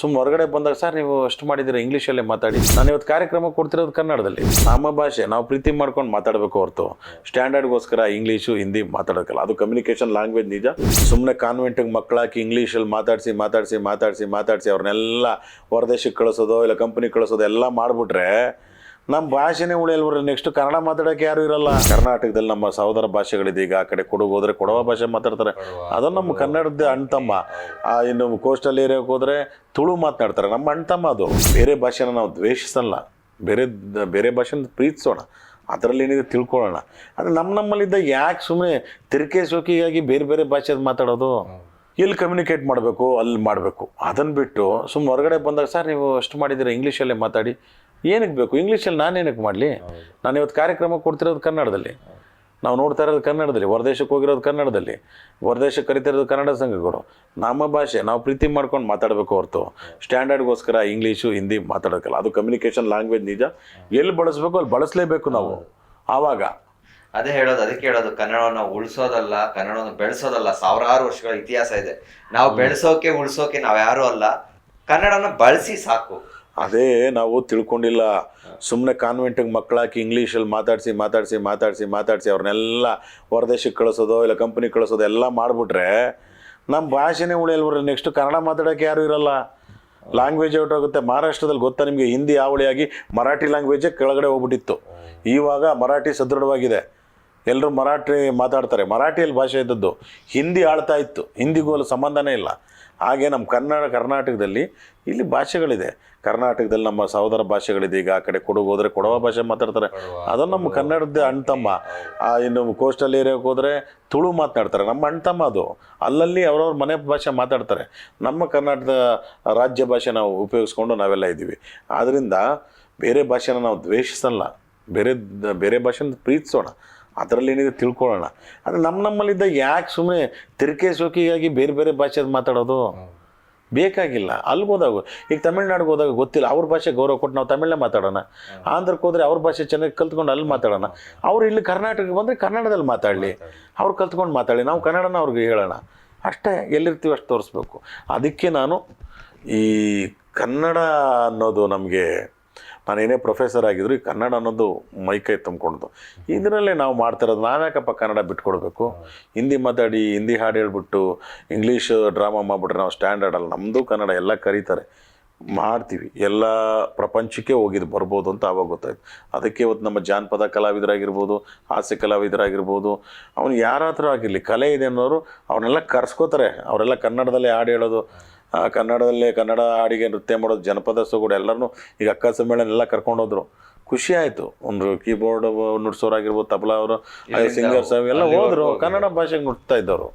ಹೊರಗಡೆ ಬಂದಾಗ ಸರ್ ನೀವು ಅಷ್ಟು ಮಾಡಿದ್ದೀರಾ ಇಂಗ್ಲೀಷಲ್ಲೇ ಮಾತಾಡಿ. ನಾನು ಇವತ್ತು ಕಾರ್ಯಕ್ರಮ ಕೊಡ್ತಿರೋದು ಕನ್ನಡದಲ್ಲಿ. ನಮ್ಮ ಭಾಷೆ ನಾವು ಪ್ರೀತಿ ಮಾಡ್ಕೊಂಡು ಮಾತಾಡಬೇಕು ಹೊರತು ಸ್ಟ್ಯಾಂಡರ್ಡ್ಗೋಸ್ಕರ ಇಂಗ್ಲೀಷು ಹಿಂದಿ ಮಾತಾಡೋಕ್ಕಲ್ಲ. ಅದು ಕಮ್ಯುನಿಕೇಷನ್ ಲ್ಯಾಂಗ್ವೇಜ್ ನಿಜ. ಸುಮ್ಮನೆ ಕಾನ್ವೆಂಟಿಗೆ ಮಕ್ಕಳಾಕಿ ಇಂಗ್ಲೀಷಲ್ಲಿ ಮಾತಾಡಿಸಿ ಅವ್ರನ್ನೆಲ್ಲ ಹೊರದೇಶಕ್ಕೆ ಕಳಿಸೋದು ಇಲ್ಲ ಕಂಪ್ನಿಗೆ ಕಳಿಸೋದು ಎಲ್ಲ ಮಾಡಿಬಿಟ್ರೆ ನಮ್ಮ ಭಾಷೆನೇ ಉಳಿಯಲ್ವರ. ನೆಕ್ಸ್ಟ್ ಕನ್ನಡ ಮಾತಾಡೋಕ್ಕೆ ಯಾರು ಇರಲ್ಲ. ಕರ್ನಾಟಕದಲ್ಲಿ ನಮ್ಮ ಸಹೋದರ ಭಾಷೆಗಳಿದೆ. ಈಗ ಆ ಕಡೆ ಕೊಡಗು ಹೋದ್ರೆ ಕೊಡವ ಭಾಷೆ ಮಾತಾಡ್ತಾರೆ, ಅದನ್ನು ನಮ್ಮ ಕನ್ನಡದ ಅಣ್ತಮ್ಮ. ಇನ್ನು ಕೋಸ್ಟಲ್ ಏರಿಯಾಕ್ಕೆ ಹೋದರೆ ತುಳು ಮಾತನಾಡ್ತಾರೆ, ನಮ್ಮ ಅಣ್ತಮ್ಮ. ಅದು ಬೇರೆ ಭಾಷೆನ ನಾವು ದ್ವೇಷಿಸಲ್ಲ, ಬೇರೆ ಭಾಷೆನ ಪ್ರೀತಿಸೋಣ, ಅದರಲ್ಲಿ ಏನಿದೆ ತಿಳ್ಕೊಳ್ಳೋಣ. ಆದರೆ ನಮ್ಮಲ್ಲಿದ್ದ ಯಾಕೆ ಸುಮ್ಮನೆ ತಿರುಕೆ ಸೋಕಿಗಾಗಿ ಬೇರೆ ಬೇರೆ ಭಾಷೆದು ಮಾತಾಡೋದು? ಎಲ್ಲಿ ಕಮ್ಯುನಿಕೇಟ್ ಮಾಡಬೇಕು ಅಲ್ಲಿ ಮಾಡಬೇಕು. ಅದನ್ನು ಬಿಟ್ಟು ಸುಮ್ಮನೆ ಹೊರಗಡೆ ಬಂದಾಗ ಸರ್ ನೀವು ಅಷ್ಟು ಮಾಡಿದ್ದೀರಾ ಇಂಗ್ಲೀಷಲ್ಲೇ ಮಾತಾಡಿ. ಏನಕ್ಕೆ ಬೇಕು ಇಂಗ್ಲೀಷಲ್ಲಿ? ನಾನೇನಕ್ಕೆ ಮಾಡಲಿ? ನಾನು ಇವತ್ತು ಕಾರ್ಯಕ್ರಮ ಕೊಡ್ತಿರೋದು ಕನ್ನಡದಲ್ಲಿ, ನಾವು ನೋಡ್ತಾ ಇರೋದು ಕನ್ನಡದಲ್ಲಿ, ಹೊರದೇಶಕ್ಕೆ ಹೋಗಿರೋದು ಕನ್ನಡದಲ್ಲಿ, ಹೊರದೇಶಕ್ಕೆ ಕರಿತಿರೋದು ಕನ್ನಡ ಸಂಘಗಳು. ನಮ್ಮ ಭಾಷೆ ನಾವು ಪ್ರೀತಿ ಮಾಡ್ಕೊಂಡು ಮಾತಾಡಬೇಕು ಹೊರತು ಸ್ಟ್ಯಾಂಡರ್ಡ್ಗೋಸ್ಕರ ಇಂಗ್ಲೀಷು ಹಿಂದಿ ಮಾತಾಡೋಕ್ಕಲ್ಲ. ಅದು ಕಮ್ಯುನಿಕೇಷನ್ ಲ್ಯಾಂಗ್ವೇಜ್ ನಿಜ. ಎಲ್ಲಿ ಬಳಸಬೇಕು ಅಲ್ಲಿ ಬಳಸಲೇಬೇಕು ನಾವು. ಆವಾಗ ಅದೇ ಹೇಳೋದು, ಅದಕ್ಕೆ ಹೇಳೋದು, ಕನ್ನಡವನ್ನು ಉಳಿಸೋದಲ್ಲ, ಕನ್ನಡವನ್ನು ಬೆಳೆಸೋದಲ್ಲ. ಸಾವಿರಾರು ವರ್ಷಗಳ ಇತಿಹಾಸ ಇದೆ. ನಾವು ಬೆಳೆಸೋಕೆ ಉಳಿಸೋಕೆ ನಾವು ಯಾರೂ ಅಲ್ಲ, ಕನ್ನಡನ ಬಳಸಿ ಸಾಕು. ಅದೇ ನಾವು ತಿಳ್ಕೊಂಡಿಲ್ಲ. ಸುಮ್ಮನೆ ಕಾನ್ವೆಂಟಿಗೆ ಮಕ್ಕಳಾಕಿ ಇಂಗ್ಲೀಷಲ್ಲಿ ಮಾತಾಡಿಸಿ ಅವ್ರನ್ನೆಲ್ಲ ಹೊರದೇಶಕ್ಕೆ ಕಳಿಸೋದು ಇಲ್ಲ ಕಂಪ್ನಿಗೆ ಕಳಿಸೋದು ಎಲ್ಲ ಮಾಡಿಬಿಟ್ರೆ ನಮ್ಮ ಭಾಷೆನೇ ಉಳಿಯಲ್ವರ. ನೆಕ್ಸ್ಟ್ ಕನ್ನಡ ಮಾತಾಡೋಕ್ಕೆ ಯಾರೂ ಇರಲ್ಲ. ಲ್ಯಾಂಗ್ವೇಜ್ ಔಟ್ ಆಗುತ್ತೆ. ಮಹಾರಾಷ್ಟ್ರದಲ್ಲಿ ಗೊತ್ತಾ ನಿಮಗೆ, ಹಿಂದಿ ಹಾವಳಿಯಾಗಿ ಮರಾಠಿ ಲ್ಯಾಂಗ್ವೇಜೇ ಕೆಳಗಡೆ ಹೋಗ್ಬಿಟ್ಟಿತ್ತು. ಇವಾಗ ಮರಾಠಿ ಸದೃಢವಾಗಿದೆ, ಎಲ್ಲರೂ ಮರಾಠಿ ಮಾತಾಡ್ತಾರೆ. ಮರಾಠಿಯಲ್ಲಿ ಭಾಷೆ ಇದ್ದದ್ದು, ಹಿಂದಿ ಆಳ್ತಾ ಇತ್ತು. ಹಿಂದಿಗೂ ಅಲ್ಲಿ ಸಂಬಂಧನೇ ಇಲ್ಲ. ಹಾಗೆ ನಮ್ಮ ಕರ್ನಾಟಕದಲ್ಲಿ ಇಲ್ಲಿ ಭಾಷೆಗಳಿದೆ. ಕರ್ನಾಟಕದಲ್ಲಿ ನಮ್ಮ ಸಹೋದರ ಭಾಷೆಗಳಿದೆ. ಈಗ ಆ ಕಡೆ ಕೊಡಗು ಹೋದರೆ ಕೊಡವ ಭಾಷೆ ಮಾತಾಡ್ತಾರೆ, ಅದನ್ನು ನಮ್ಮ ಕನ್ನಡದ ಅಣ್ತಮ್ಮ. ಇನ್ನು ಕೋಸ್ಟಲ್ ಏರಿಯಾಕ್ಕೆ ಹೋದರೆ ತುಳು ಮಾತನಾಡ್ತಾರೆ, ನಮ್ಮ ಅಣ್ತಮ್ಮ. ಅದು ಅಲ್ಲಲ್ಲಿ ಅವ್ರವ್ರ ಮನೆ ಭಾಷೆ ಮಾತಾಡ್ತಾರೆ. ನಮ್ಮ ಕರ್ನಾಟಕದ ರಾಜ್ಯ ಭಾಷೆ ನಾವು ಉಪಯೋಗಿಸ್ಕೊಂಡು ನಾವೆಲ್ಲ ಇದ್ದೀವಿ. ಆದ್ದರಿಂದ ಬೇರೆ ಭಾಷೆನ ನಾವು ದ್ವೇಷಿಸಲ್ಲ, ಬೇರೆ ಭಾಷೆನ ಪ್ರೀತಿಸೋಣ, ಅದರಲ್ಲಿ ಏನಿದೆ ತಿಳ್ಕೊಳ್ಳೋಣ. ಆದರೆ ನಮ್ಮಲ್ಲಿದ್ದ ಯಾಕೆ ಸುಮ್ಮನೆ ತಿರುಕೆ ಸೋಕಿಗಾಗಿ ಬೇರೆ ಬೇರೆ ಭಾಷೆದು ಮಾತಾಡೋದು? ಬೇಕಾಗಿಲ್ಲ. ಅಲ್ಲಿಗೆ ಹೋದಾಗ, ಈಗ ತಮಿಳ್ನಾಡಿಗೆ ಹೋದಾಗ ಗೊತ್ತಿಲ್ಲ, ಅವ್ರ ಭಾಷೆ ಗೌರವ ಕೊಟ್ಟು ನಾವು ತಮಿಳೇ ಮಾತಾಡೋಣ. ಆಂಧ್ರಕ್ಕೆ ಹೋದರೆ ಅವ್ರ ಭಾಷೆ ಚೆನ್ನಾಗಿ ಕಲ್ತ್ಕೊಂಡು ಅಲ್ಲಿ ಮಾತಾಡೋಣ. ಅವ್ರು ಇಲ್ಲಿ ಕರ್ನಾಟಕಕ್ಕೆ ಬಂದರೆ ಕನ್ನಡದಲ್ಲಿ ಮಾತಾಡಲಿ, ಅವ್ರು ಕಲ್ತ್ಕೊಂಡು ಮಾತಾಡಲಿ, ನಾವು ಕನ್ನಡನ ಅವ್ರಿಗೆ ಹೇಳೋಣ. ಅಷ್ಟೇ, ಎಲ್ಲಿರ್ತೀವಿ ಅಷ್ಟು ತೋರಿಸ್ಬೇಕು. ಅದಕ್ಕೆ ನಾನು ಈ ಕನ್ನಡ ಅನ್ನೋದು ನಮಗೆ, ನಾನೇನೇ ಪ್ರೊಫೆಸರ್ ಆಗಿದ್ರು ಈ ಕನ್ನಡ ಅನ್ನೋದು ಮೈಕೈ ತುಂಬಿಕೊಂಡು ಇದರಲ್ಲೇ ನಾವು ಮಾಡ್ತಿರೋದು. ನಾವ್ಯಾಕಪ್ಪ ಕನ್ನಡ ಬಿಟ್ಕೊಡ್ಬೇಕು? ಹಿಂದಿ ಮಾತಾಡಿ, ಹಿಂದಿ ಹಾಡು ಹೇಳ್ಬಿಟ್ಟು ಇಂಗ್ಲೀಷ್ ಡ್ರಾಮಾ ಮಾಡಿಬಿಟ್ರೆ ನಾವು ಸ್ಟ್ಯಾಂಡರ್ಡ್ ಅಲ್ಲ. ನಮ್ಮದು ಕನ್ನಡ ಎಲ್ಲ ಕರೀತಾರೆ, ಮಾಡ್ತೀವಿ, ಎಲ್ಲ ಪ್ರಪಂಚಕ್ಕೆ ಹೋಗಿದ್ದು ಬರ್ಬೋದು ಅಂತ ಆವಾಗ ಗೊತ್ತಾಯ್ತು. ಅದಕ್ಕೆ ಇವತ್ತು ನಮ್ಮ ಜಾನಪದ ಕಲಾವಿದರಾಗಿರ್ಬೋದು, ಹಾಸ್ಯ ಕಲಾವಿದರಾಗಿರ್ಬೋದು, ಅವನು ಯಾರಾದರೂ ಆಗಿರಲಿ, ಕಲೆ ಇದೆ ಅನ್ನೋರು ಅವನ್ನೆಲ್ಲ ಕರ್ಸ್ಕೋತಾರೆ. ಅವರೆಲ್ಲ ಕನ್ನಡದಲ್ಲೇ ಹಾಡು ಹೇಳೋದು, ಕನ್ನಡ ಹಾಡಿಗೆ ನೃತ್ಯ ಮಾಡೋದು, ಜನಪದ ಸೊಗಡು ಎಲ್ಲರೂ ಈಗ ಅಕ್ಕ ಸಮ್ಮೇಳನ ಎಲ್ಲ ಕರ್ಕೊಂಡೋದ್ರು. ಖುಷಿ ಆಯಿತು. ಒಂದು ಕೀಬೋರ್ಡ್ ನುಡ್ಸೋರಾಗಿರ್ಬೋದು, ತಬಲಾ ಅವರು, ಸಿಂಗರ್ಸ್ ಎಲ್ಲ ಹೋದರು, ಕನ್ನಡ ಭಾಷೆಗೆ ನುಡ್ತಾ ಇದ್ದವರು.